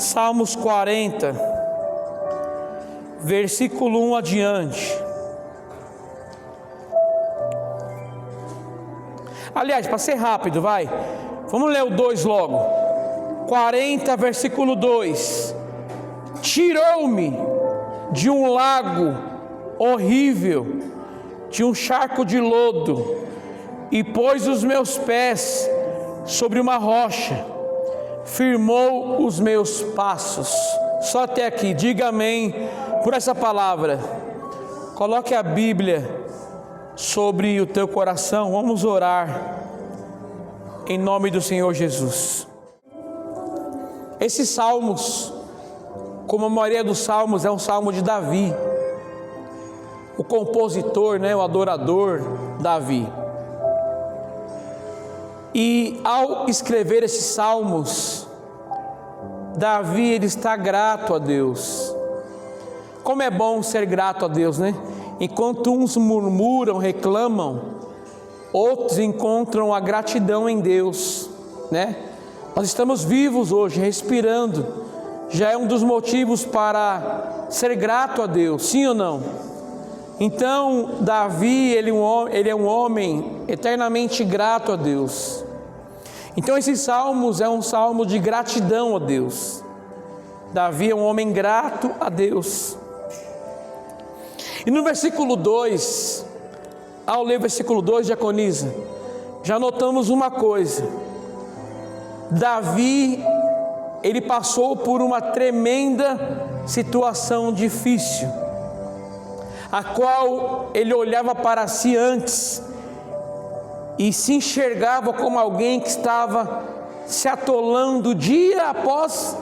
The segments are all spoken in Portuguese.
Salmos 40, versículo 1 adiante. Aliás, para ser rápido, vai. Vamos ler o 2 logo. 40, versículo 2. Tirou-me de um lago horrível, de um charco de lodo, e pôs os meus pés sobre uma rocha, firmou os meus passos. Só até aqui, diga amém por essa palavra. Coloque a Bíblia sobre o teu coração, vamos orar em nome do Senhor Jesus. Esses salmos, como a maioria dos salmos, é um salmo de Davi, o compositor, o adorador Davi. E ao escrever esses salmos, Davi ele está grato a Deus. Como é bom ser grato a Deus, né? Enquanto uns murmuram, reclamam, outros encontram a gratidão em Deus, né? Nós estamos vivos hoje, respirando, já é um dos motivos para ser grato a Deus, sim ou não? Então, Davi, ele é um homem eternamente grato a Deus. Então, esses salmos é um salmo de gratidão a Deus. Davi é um homem grato a Deus. E no versículo 2, ao ler o versículo 2, diaconisa, já notamos uma coisa. Davi, ele passou por uma tremenda situação difícil, a qual ele olhava para si antes e se enxergava como alguém que estava se atolando dia após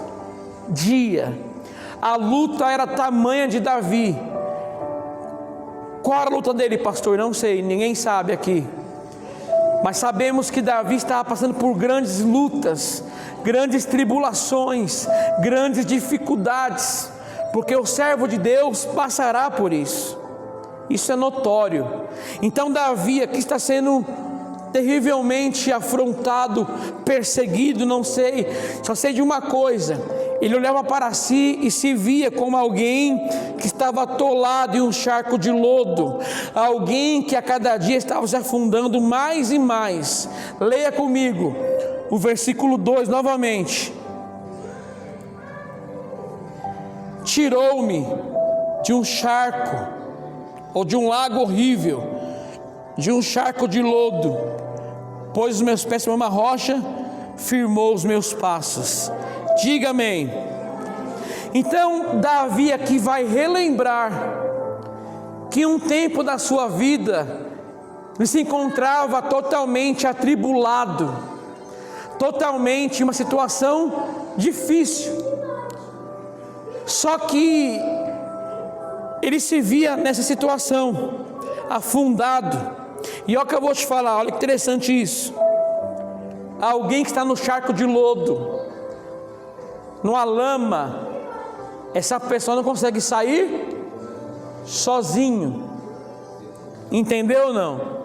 dia. A luta era tamanha de Davi. Qual era a luta dele, pastor? Não sei, ninguém sabe aqui. Mas sabemos que Davi estava passando por grandes lutas, grandes tribulações, grandes dificuldades, porque o servo de Deus passará por isso. Isso é notório. Então Davi aqui está sendo terrivelmente afrontado, perseguido, não sei, só sei de uma coisa: ele olhava para si e se via como alguém que estava atolado em um charco de lodo, alguém que a cada dia estava se afundando mais e mais. Leia comigo o versículo 2 novamente. Tirou-me de um charco, ou de um lago horrível, de um charco de lodo, pôs os meus pés sobre uma rocha, firmou os meus passos. Diga amém. Então Davi aqui vai relembrar que um tempo da sua vida ele se encontrava totalmente atribulado, totalmente em uma situação difícil. Só que ele se via nessa situação, afundado. E olha o que eu vou te falar, olha que interessante isso. Alguém que está no charco de lodo, numa lama, essa pessoa não consegue sair sozinho. Entendeu ou não?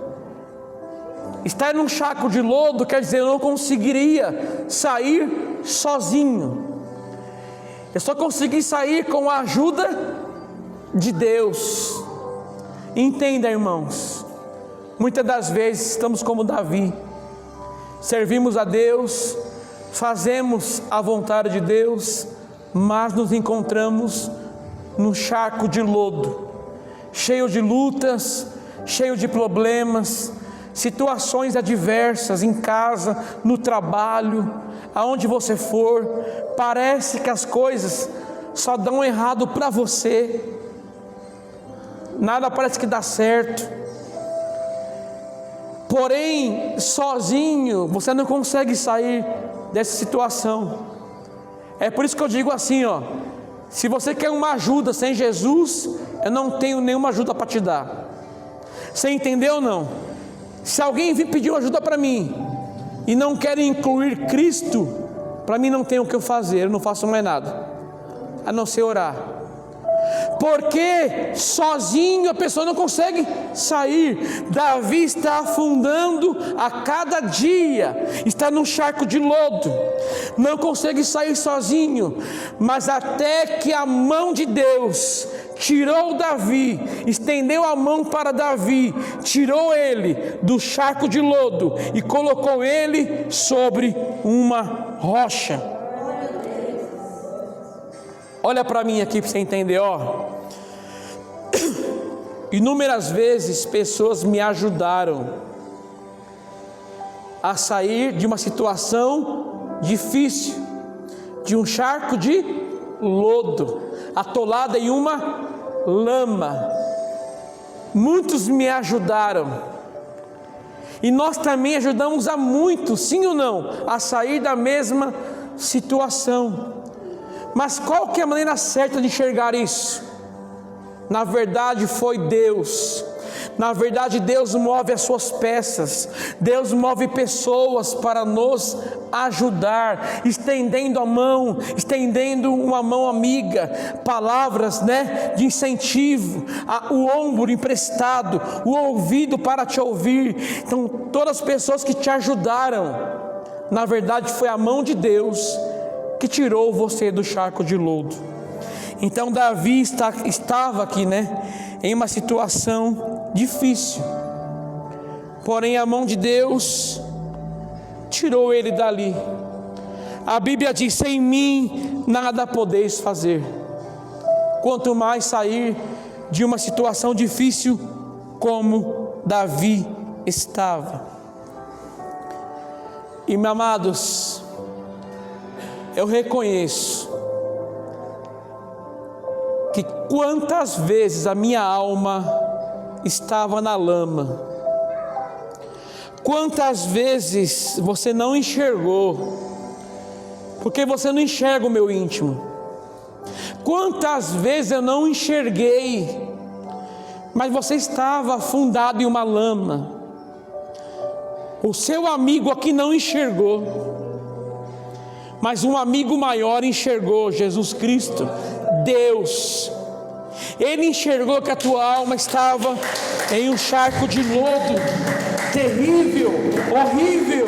Estar num charco de lodo quer dizer eu não conseguiria sair sozinho. Eu só consegui sair com a ajuda de Deus. Entenda, irmãos, muitas das vezes estamos como Davi, servimos a Deus, fazemos a vontade de Deus, mas nos encontramos num charco de lodo, cheio de lutas, cheio de problemas, situações adversas em casa, no trabalho, aonde você for. Parece que as coisas só dão errado para você, nada parece que dá certo. Porém, sozinho você não consegue sair dessa situação. É por isso que eu digo assim, se você quer uma ajuda sem Jesus, eu não tenho nenhuma ajuda para te dar. Você entendeu ou não? Se alguém vir pedir uma ajuda para mim e não quer incluir Cristo, para mim não tem o que eu fazer, eu não faço mais nada, a não ser orar. porque sozinho a pessoa não consegue sair. Davi está afundando a cada dia, está num charco de lodo, não consegue sair sozinho, mas até que a mão de Deus tirou Davi, estendeu a mão para Davi, tirou ele do charco de lodo e colocou ele sobre uma rocha. Olha para mim aqui para você entender, ó. Inúmeras vezes pessoas me ajudaram a sair de uma situação difícil, de um charco de lodo, atolada em uma lama. Muitos me ajudaram, e nós também ajudamos a muitos, sim ou não, a sair da mesma situação. Mas qual que é a maneira certa de enxergar isso? Na verdade foi Deus. Na verdade Deus move as suas peças, Deus move pessoas para nos ajudar, estendendo a mão, estendendo uma mão amiga, palavras, de incentivo, o ombro emprestado, o ouvido para te ouvir. Então todas as pessoas que te ajudaram, na verdade foi a mão de Deus que tirou você do charco de lodo. Então Davi estava aqui, em uma situação difícil, porém a mão de Deus tirou ele dali. A Bíblia diz: sem mim nada podeis fazer. Quanto mais sair de uma situação difícil como Davi estava. E meus amados, eu reconheço que quantas vezes a minha alma estava na lama, quantas vezes você não enxergou, porque você não enxerga o meu íntimo. Quantas vezes eu não enxerguei, mas você estava afundado em uma lama. O seu amigo aqui não enxergou, mas um amigo maior enxergou, Jesus Cristo, Deus. Ele enxergou que a tua alma estava em um charco de lodo terrível, horrível.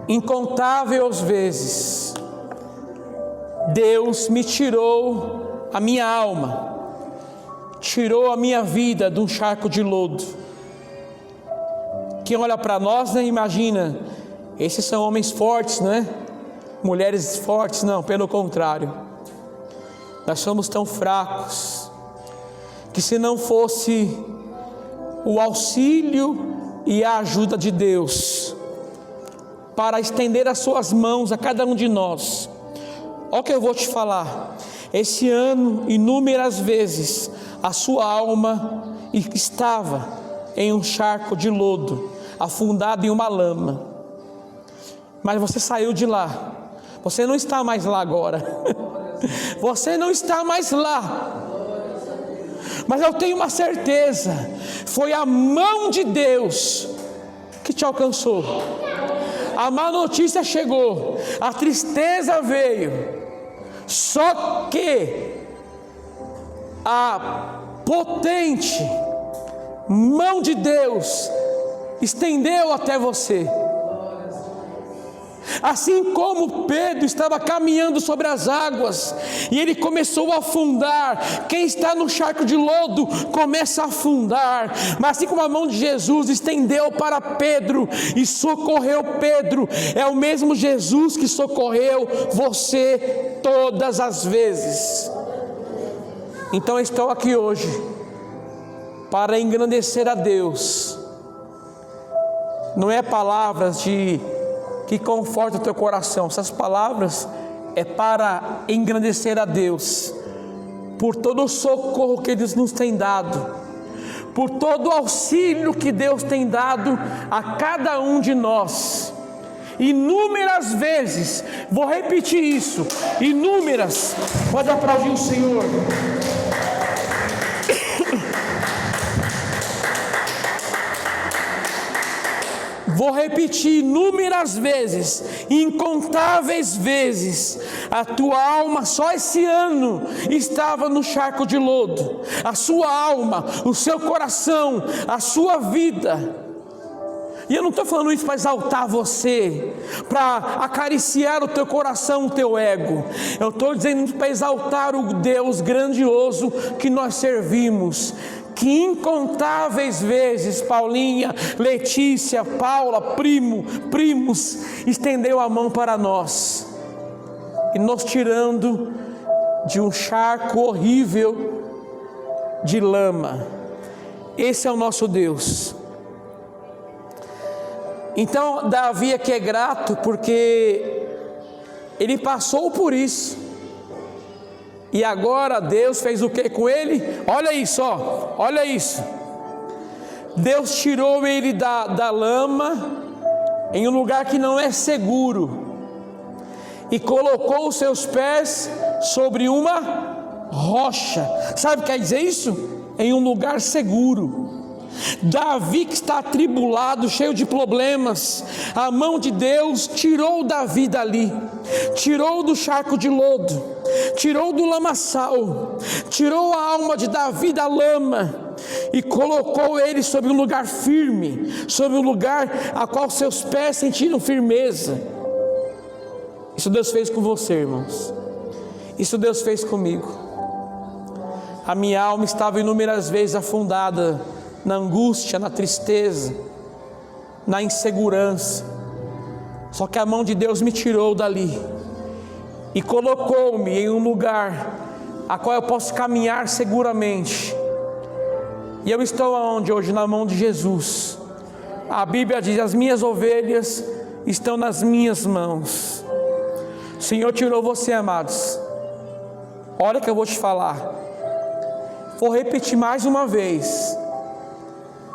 Incontáveis vezes Deus me tirou a minha alma, tirou a minha vida de um charco de lodo. Quem olha para nós, imagina, esses são homens fortes, não é? Mulheres fortes, não, pelo contrário. Nós somos tão fracos, que se não fosse o auxílio e a ajuda de Deus, para estender as suas mãos a cada um de nós. Olha o que eu vou te falar. Esse ano, inúmeras vezes, a sua alma estava em um charco de lodo, afundado em uma lama. Mas você saiu de lá. Você não está mais lá agora. Você não está mais lá. Mas eu tenho uma certeza, foi a mão de Deus que te alcançou. A má notícia chegou, a tristeza veio, só que a potente mão de Deus estendeu até você. Assim como Pedro estava caminhando sobre as águas e ele começou a afundar, quem está no charco de lodo começa a afundar, mas assim como a mão de Jesus estendeu para Pedro e socorreu Pedro, é o mesmo Jesus que socorreu você todas as vezes. Então eu estou aqui hoje para engrandecer a Deus. Não é palavras que confortam o teu coração. Essas palavras é para engrandecer a Deus por todo o socorro que Ele nos tem dado, por todo o auxílio que Deus tem dado a cada um de nós. Inúmeras vezes, vou repetir isso, inúmeras. Pode aplaudir o Senhor. Vou repetir inúmeras vezes, incontáveis vezes. A tua alma só esse ano estava no charco de lodo. A sua alma, o seu coração, a sua vida. E eu não estou falando isso para exaltar você, para acariciar o teu coração, o teu ego. Eu estou dizendo isso para exaltar o Deus grandioso que nós servimos. Que incontáveis vezes Paulinha, Letícia, Paula, primos, estendeu a mão para nós e nos tirando de um charco horrível de lama. Esse é o nosso Deus. Então Davi aqui é grato porque ele passou por isso. E agora Deus fez o que com ele? Olha isso, ó, olha isso. Deus tirou ele da lama em um lugar que não é seguro e colocou os seus pés sobre uma rocha. Sabe o que quer dizer isso? Em um lugar seguro. Davi, que está atribulado, cheio de problemas, a mão de Deus tirou Davi dali, tirou do charco de lodo, tirou do lamaçal, tirou a alma de Davi da lama e colocou ele sobre um lugar firme, sobre um lugar a qual seus pés sentiram firmeza. Isso Deus fez com você, irmãos. Isso Deus fez comigo. A minha alma estava inúmeras vezes afundada na angústia, na tristeza, na insegurança. Só que a mão de Deus me tirou dali e colocou-me em um lugar a qual eu posso caminhar seguramente. E eu estou aonde hoje? Na mão de Jesus. A Bíblia diz: as minhas ovelhas estão nas minhas mãos. O Senhor tirou você, amados. Olha que eu vou te falar. Vou repetir mais uma vez.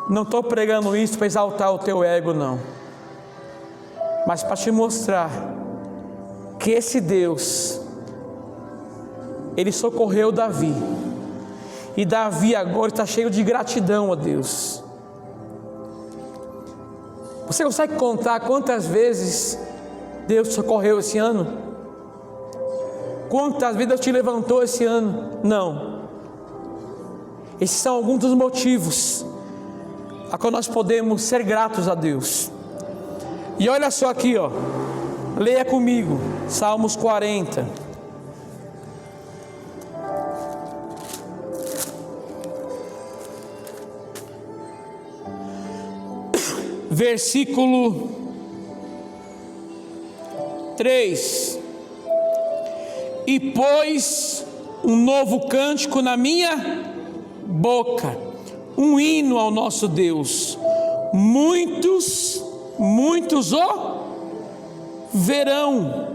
Não estou pregando isso para exaltar o teu ego, não, mas para te mostrar que esse Deus, Ele socorreu Davi, e Davi agora está cheio de gratidão a Deus. Você consegue contar quantas vezes Deus te socorreu esse ano? Quantas vezes Deus te levantou esse ano? Não. Esses são alguns dos motivos a qual nós podemos ser gratos a Deus. E olha só aqui, ó, leia comigo Salmos 40. Versículo 3: e pôs um novo cântico na minha boca, um hino ao nosso Deus. Muitos o verão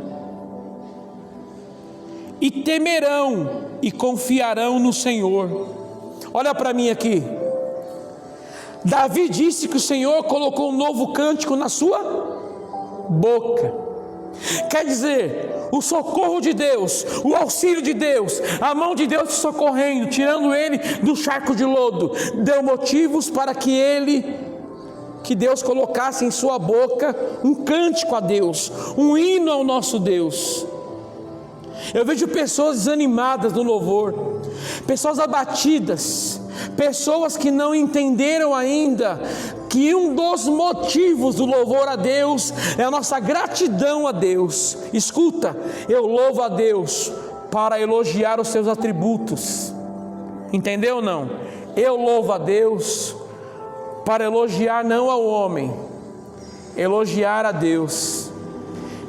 e temerão e confiarão no Senhor. Olha para mim aqui. Davi disse que o Senhor colocou um novo cântico na sua boca. Quer dizer, o socorro de Deus, o auxílio de Deus, a mão de Deus te socorrendo, tirando ele do charco de lodo, deu motivos para que Deus colocasse em sua boca um cântico a Deus, um hino ao nosso Deus. Eu vejo pessoas desanimadas no louvor, pessoas abatidas, pessoas que não entenderam ainda que um dos motivos do louvor a Deus é a nossa gratidão a Deus. Escuta, eu louvo a Deus para elogiar os seus atributos. Entendeu ou não? Eu louvo a Deus para elogiar não ao homem, elogiar a Deus,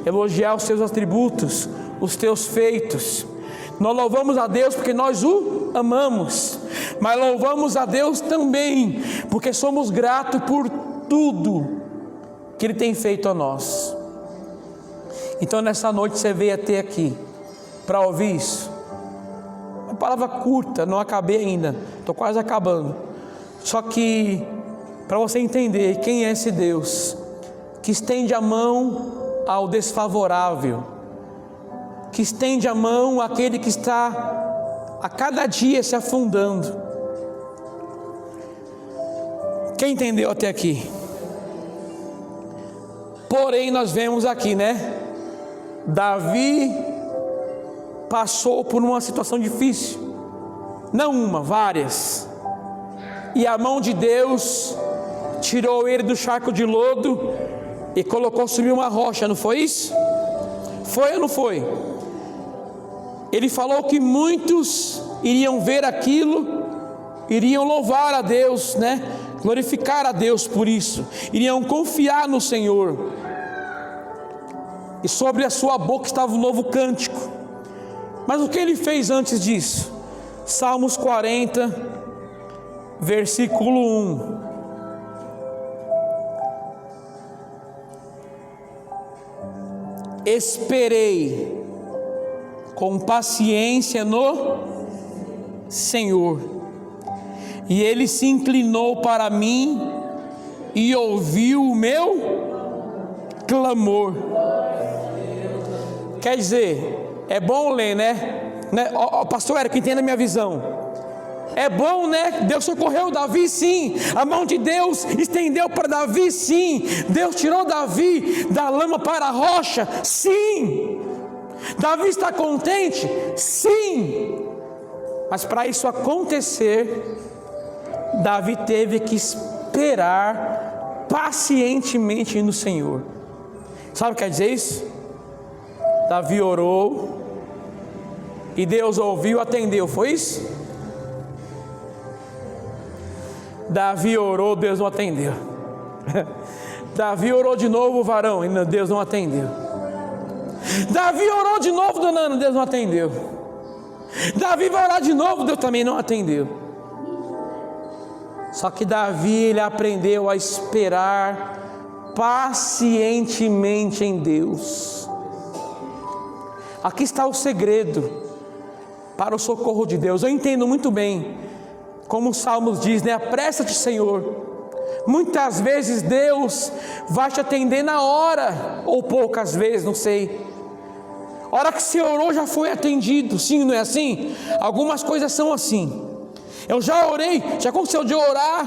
elogiar os seus atributos, os teus feitos. Nós louvamos a Deus porque nós o amamos, mas louvamos a Deus também porque somos gratos por tudo que Ele tem feito a nós. Então nessa noite você veio até aqui para ouvir isso. Uma palavra curta, não acabei ainda, estou quase acabando. Só que para você entender quem é esse Deus que estende a mão ao desfavorável, que estende a mão àquele que está a cada dia se afundando. Quem entendeu até aqui? Porém, nós vemos aqui, né? Davi passou por uma situação difícil, não uma, várias, e a mão de Deus tirou ele do charco de lodo e colocou sobre uma rocha, não foi isso? Foi ou não foi? Ele falou que muitos iriam ver aquilo, iriam louvar a Deus, né? Glorificar a Deus por isso, iriam confiar no Senhor, e sobre a sua boca estava um novo cântico. Mas o que ele fez antes disso? Salmos 40, versículo 1. Esperei com paciência no Senhor, e Ele se inclinou para mim e ouviu o meu clamor. Quer dizer, é bom ler, né? Pastor Érico, entenda a minha visão. É bom, né? Deus socorreu Davi, sim. A mão de Deus estendeu para Davi, sim. Deus tirou Davi da lama para a rocha, sim. Davi está contente? Sim. Mas para isso acontecer, Davi teve que esperar pacientemente no Senhor. Sabe o que quer dizer isso? Davi orou e Deus ouviu, atendeu, foi isso? Davi orou, Deus não atendeu. Davi orou de novo, varão, e Deus não atendeu. Davi orou de novo, dona Ana, Deus não atendeu. Davi vai orar de novo, Deus também não atendeu. Só que Davi, ele aprendeu a esperar pacientemente em Deus. Aqui está o segredo para o socorro de Deus. Eu entendo muito bem, como os Salmos diz, né? Apressa-te, Senhor. Muitas vezes Deus vai te atender na hora, ou poucas vezes, não sei. A hora que você orou já foi atendido, sim, não é assim? Algumas coisas são assim. Eu já orei, já aconteceu de orar,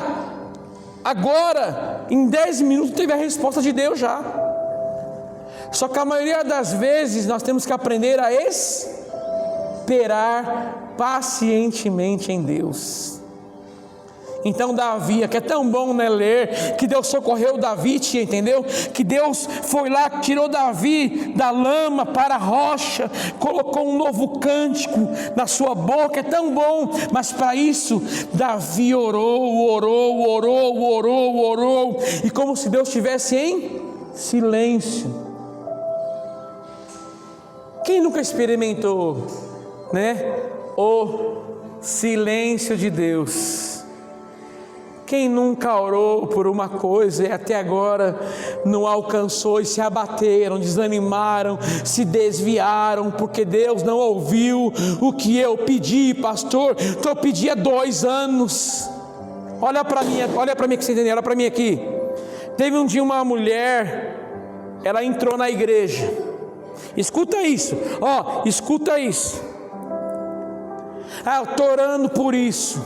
agora, em 10 minutos teve a resposta de Deus já. Só que a maioria das vezes nós temos que aprender a esperar pacientemente em Deus. Então Davi, que é tão bom, né, ler que Deus socorreu Davi, entendeu? Que Deus foi lá, tirou Davi da lama para a rocha, colocou um novo cântico na sua boca, é tão bom. Mas para isso Davi orou, e como se Deus estivesse em silêncio. Quem nunca experimentou, né, o silêncio de Deus? Quem nunca orou por uma coisa e até agora não alcançou e se abateram, desanimaram, se desviaram, porque Deus não ouviu o que eu pedi, pastor? Eu pedi há 2 anos. Olha para mim que você entendeu, olha para mim aqui. Teve um dia uma mulher, ela entrou na igreja. Escuta isso, escuta isso. Eu estou orando por isso.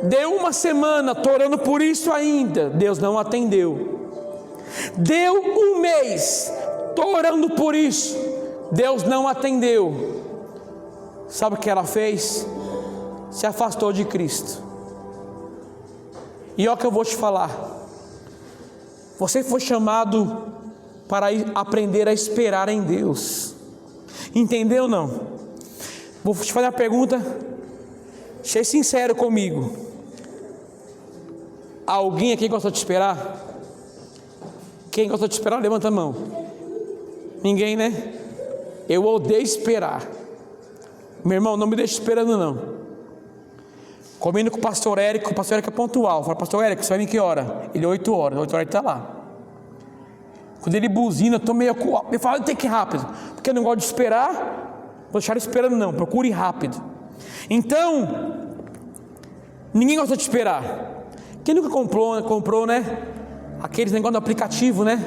Deu 1 semana, estou orando por isso ainda, Deus não atendeu. Deu 1 mês, estou orando por isso, Deus não atendeu. Sabe o que ela fez? Se afastou de Cristo. E olha o que eu vou te falar. Você foi chamado para aprender a esperar em Deus. Entendeu ou não? Vou te fazer uma pergunta. Seja sincero comigo. Alguém aqui gostou de esperar? Quem gostou de esperar, levanta a mão. Ninguém, né? Eu odeio esperar. Meu irmão, não me deixe esperando não. Combino com o pastor Érico é pontual. Fala, pastor Érico, você vai vir que hora? Ele 8 horas ele está lá. Quando ele buzina, eu estou meio... Ele fala, tem que ir rápido. Porque eu não gosto de esperar. Vou deixar ele esperando não, procure rápido. Então, ninguém gosta de esperar. Quem nunca comprou, né? Aqueles negócios do aplicativo, né?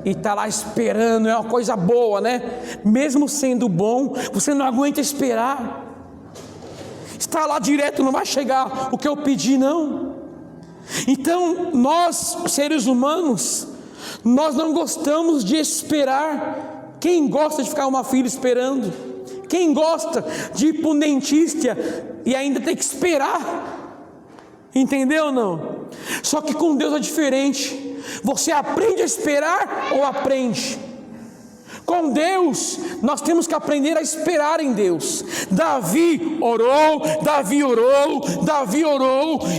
E está lá esperando, é uma coisa boa, né? Mesmo sendo bom, você não aguenta esperar. Está lá direto, não vai chegar o que eu pedi, não. Então, nós, seres humanos, nós não gostamos de esperar. Quem gosta de ficar uma fila esperando? Quem gosta de ir para um dentista e ainda ter que esperar? Entendeu ou não? Só que com Deus é diferente. Você aprende a esperar ou aprende? Com Deus, nós temos que aprender a esperar em Deus. Davi orou,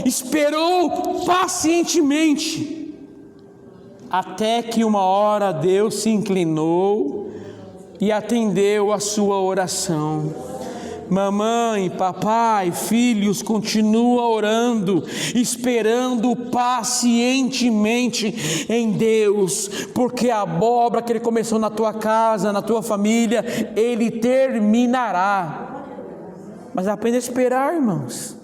esperou pacientemente, até que uma hora Deus se inclinou e atendeu a sua oração. Mamãe, papai, filhos, continua orando, esperando pacientemente em Deus, porque a obra que Ele começou na tua casa, na tua família, Ele terminará. Mas aprenda a esperar, irmãos.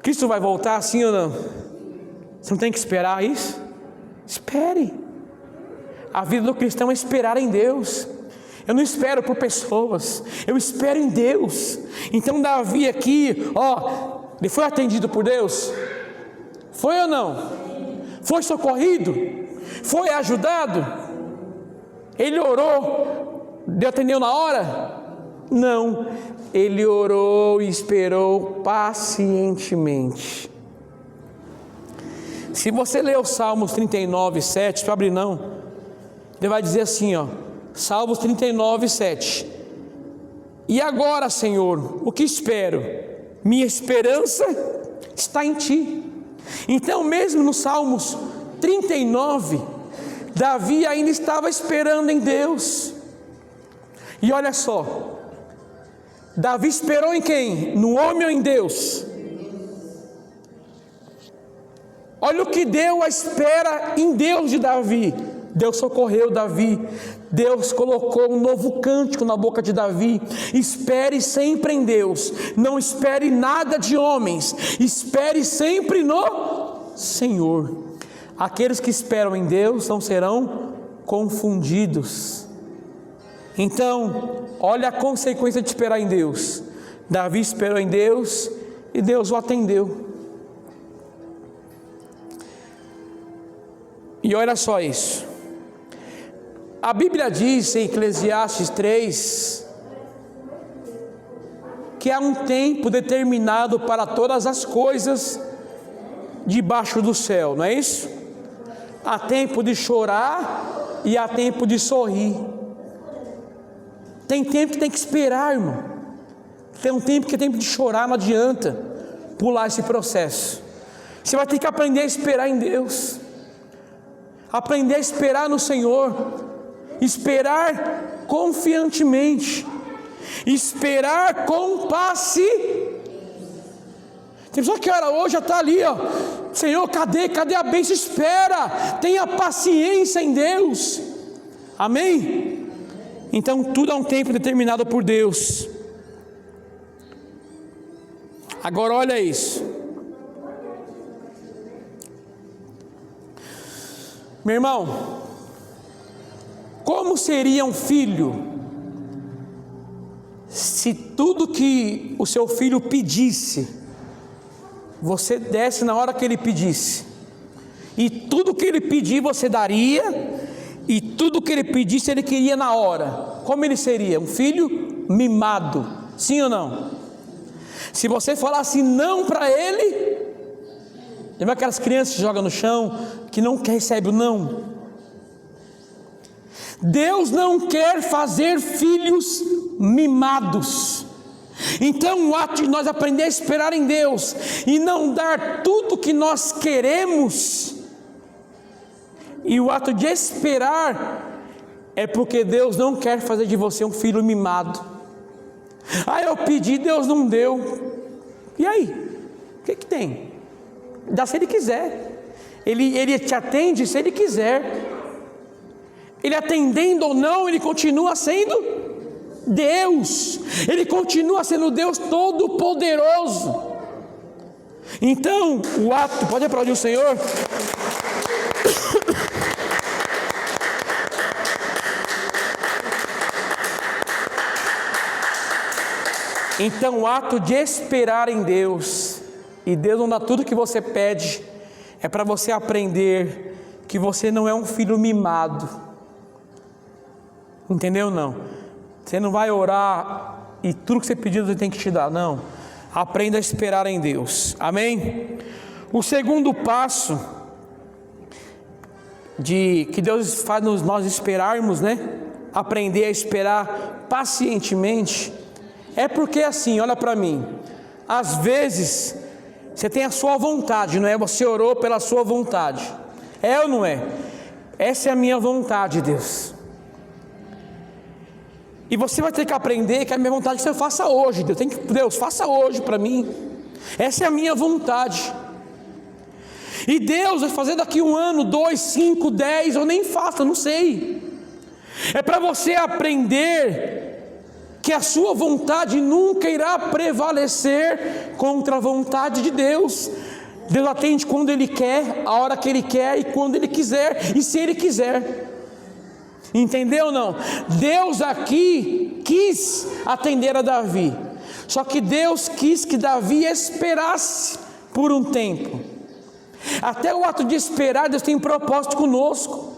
Cristo vai voltar, sim ou não? Você não tem que esperar isso? Espere. A vida do cristão é esperar em Deus. Eu não espero por pessoas, eu espero em Deus. Então Davi aqui, ele foi atendido por Deus? Foi ou não? Foi socorrido? Foi ajudado? Ele orou, Deus atendeu na hora? Não, ele orou e esperou pacientemente. Se você ler o Salmos 39, 7, não abre não, ele vai dizer assim, Salmos 39, 7. E agora, Senhor, o que espero? Minha esperança está em Ti. Então, mesmo no Salmos 39, Davi ainda estava esperando em Deus. E olha só, Davi esperou em quem? No homem ou em Deus? Olha o que deu a espera em Deus de Davi. Deus socorreu Davi. Deus colocou um novo cântico na boca de Davi. Espere sempre em Deus, não espere nada de homens, espere sempre no Senhor. Aqueles que esperam em Deus não serão confundidos. Então, olha a consequência de esperar em Deus. Davi esperou em Deus e Deus o atendeu. E olha só isso. A Bíblia diz em Eclesiastes 3 que há um tempo determinado para todas as coisas debaixo do céu, não é isso? Há tempo de chorar e há tempo de sorrir. Tem tempo que tem que esperar, irmão. Tem um tempo que é tempo de chorar, não adianta pular esse processo. Você vai ter que aprender a esperar em Deus, aprender a esperar no Senhor. Esperar confiantemente, esperar com paciência. Tem pessoa que ora hoje já está ali, Senhor, cadê a bênção? Espera, tenha paciência em Deus, amém? Então tudo há um tempo determinado por Deus. Agora olha isso, meu irmão. Como seria um filho se tudo que o seu filho pedisse, você desse na hora que ele pedisse, e tudo que ele pedir você daria, e tudo que ele pedisse ele queria na hora? Como ele seria? Um filho mimado, sim ou não? Se você falasse não para ele, lembra aquelas crianças que jogam no chão, que não recebem o não? Deus não quer fazer filhos mimados. Então o ato de nós aprender a esperar em Deus e não dar tudo que nós queremos, e o ato de esperar é porque Deus não quer fazer de você um filho mimado. Eu pedi, Deus não deu. E aí? O que tem? Dá se Ele quiser. Ele te atende se Ele quiser. Ele atendendo ou não, Ele continua sendo Deus. Ele continua sendo Deus Todo-Poderoso. Então, o ato, pode aplaudir o Senhor? Então o ato de esperar em Deus, e Deus não dá tudo que você pede, é para você aprender que você não é um filho mimado. Entendeu? Não. Você não vai orar e tudo que você pediu Deus tem que te dar. Não. Aprenda a esperar em Deus. Amém? O segundo passo que Deus faz nós esperarmos, né? Aprender a esperar pacientemente. É porque assim, olha para mim. Às vezes você tem a sua vontade, não é? Você orou pela sua vontade. É ou não é? Essa é a minha vontade, Deus. E você vai ter que aprender que a minha vontade é que você faça hoje. Deus, faça hoje para mim. Essa é a minha vontade. E Deus vai fazer daqui 1 ano, 2, 5, 10, eu nem faço, eu não sei. É para você aprender que a sua vontade nunca irá prevalecer contra a vontade de Deus. Deus atende quando Ele quer, a hora que Ele quer e quando Ele quiser, e se Ele quiser. Entendeu ou não? Deus aqui quis atender a Davi, só que Deus quis que Davi esperasse por um tempo. Até o ato de esperar, Deus tem um propósito conosco.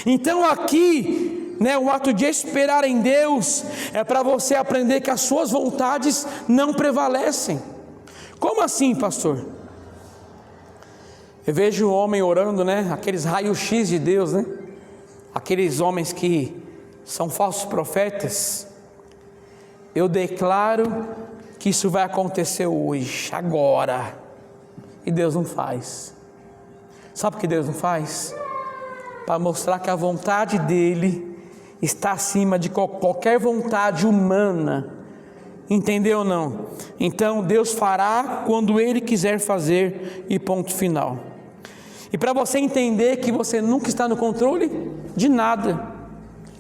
Então aqui, o ato de esperar em Deus é para você aprender que as suas vontades não prevalecem. Como assim, pastor? Eu vejo o homem orando, aqueles raios-x de Deus, aqueles homens que são falsos profetas. Eu declaro que isso vai acontecer hoje, agora. E Deus não faz. Sabe por que Deus não faz? Para mostrar que a vontade dEle está acima de qualquer vontade humana. Entendeu ou não? Então Deus fará quando Ele quiser fazer, e ponto final. E para você entender que você nunca está no controle de nada.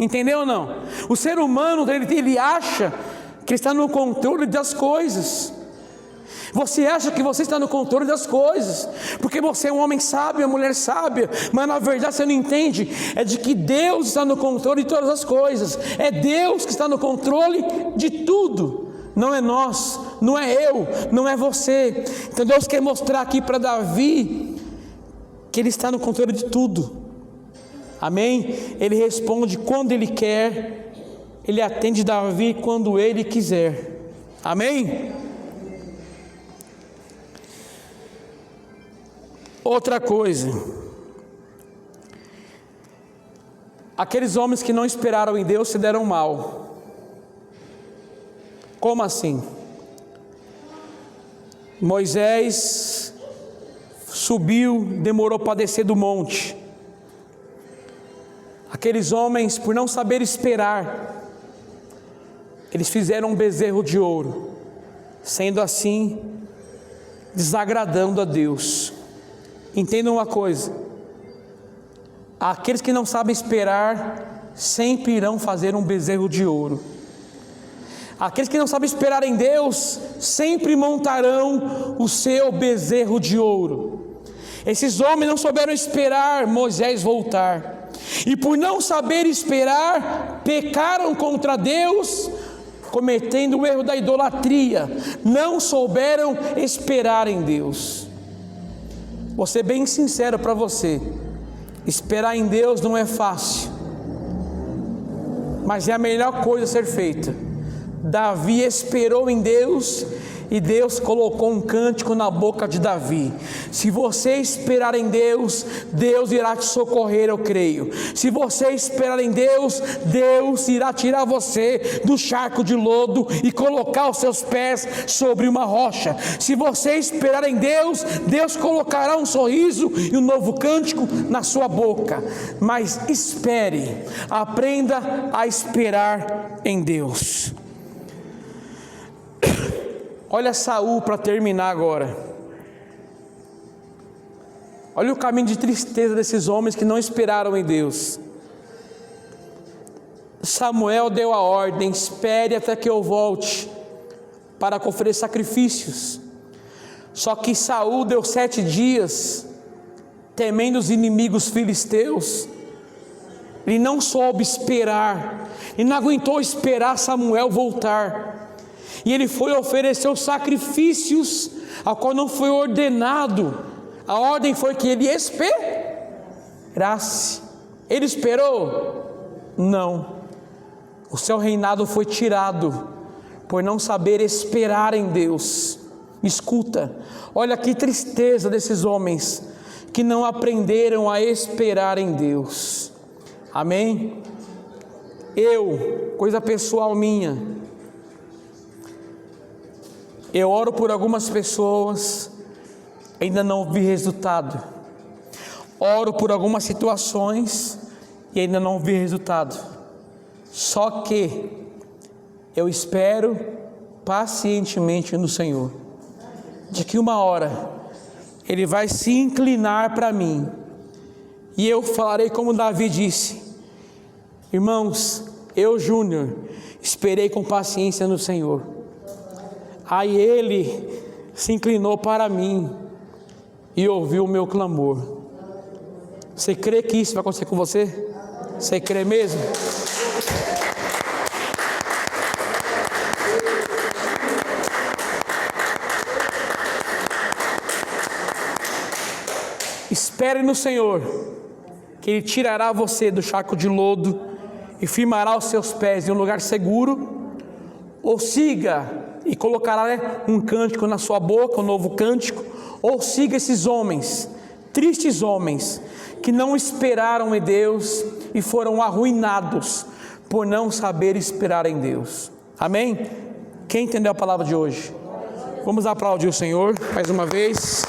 Entendeu ou não? O ser humano, ele acha que está no controle das coisas. Você acha que você está no controle das coisas, porque você é um homem sábio, uma mulher sábia, mas na verdade você não entende, é de que Deus está no controle de todas as coisas, é Deus que está no controle de tudo, não é nós, não é eu, não é você. Então Deus quer mostrar aqui para Davi, que Ele está no controle de tudo, amém? Ele responde quando Ele quer, Ele atende Davi quando Ele quiser, amém? Outra coisa, aqueles homens que não esperaram em Deus se deram mal. Como assim? Moisés subiu, demorou para descer do monte. Aqueles homens, por não saber esperar, eles fizeram um bezerro de ouro, sendo assim, desagradando a Deus. Entendam uma coisa: aqueles que não sabem esperar sempre irão fazer um bezerro de ouro. Aqueles que não sabem esperar em Deus sempre montarão o seu bezerro de ouro. Esses homens não souberam esperar Moisés voltar, e por não saber esperar, pecaram contra Deus, cometendo o erro da idolatria. Não souberam esperar em Deus. Vou ser bem sincero para você, esperar em Deus não é fácil, mas é a melhor coisa a ser feita. Davi esperou em Deus, e Deus colocou um cântico na boca de Davi. Se você esperar em Deus, Deus irá te socorrer, eu creio. Se você esperar em Deus, Deus irá tirar você do charco de lodo e colocar os seus pés sobre uma rocha. Se você esperar em Deus, Deus colocará um sorriso e um novo cântico na sua boca. Mas espere, aprenda a esperar em Deus. Olha Saul, para terminar agora. Olha o caminho de tristeza desses homens que não esperaram em Deus. Samuel deu a ordem: espere até que eu volte para oferecer sacrifícios. Só que Saul deu 7 dias, temendo os inimigos filisteus. Ele não soube esperar, ele não aguentou esperar Samuel voltar. e ele foi oferecer os sacrifícios, ao qual não foi ordenado. A ordem foi que ele esperasse. Ele esperou? Não. O seu reinado foi tirado por não saber esperar em Deus. Escuta, olha que tristeza desses homens que não aprenderam a esperar em Deus. Amém? Coisa pessoal minha, eu oro por algumas pessoas, ainda não vi resultado. Oro por algumas situações e ainda não vi resultado. Só que eu espero pacientemente no Senhor, de que uma hora Ele vai se inclinar para mim, e eu falarei como Davi disse: irmãos, eu, Júnior, esperei com paciência no Senhor. Aí Ele se inclinou para mim e ouviu o meu clamor. Você crê que isso vai acontecer com você? Você crê mesmo? Espere no Senhor, que Ele tirará você do charco de lodo e firmará os seus pés em um lugar seguro. Ou siga e colocará um cântico na sua boca, um novo cântico. Ou siga esses homens, tristes homens, que não esperaram em Deus e foram arruinados por não saber esperar em Deus. Amém? Quem entendeu a palavra de hoje? Vamos aplaudir o Senhor mais uma vez.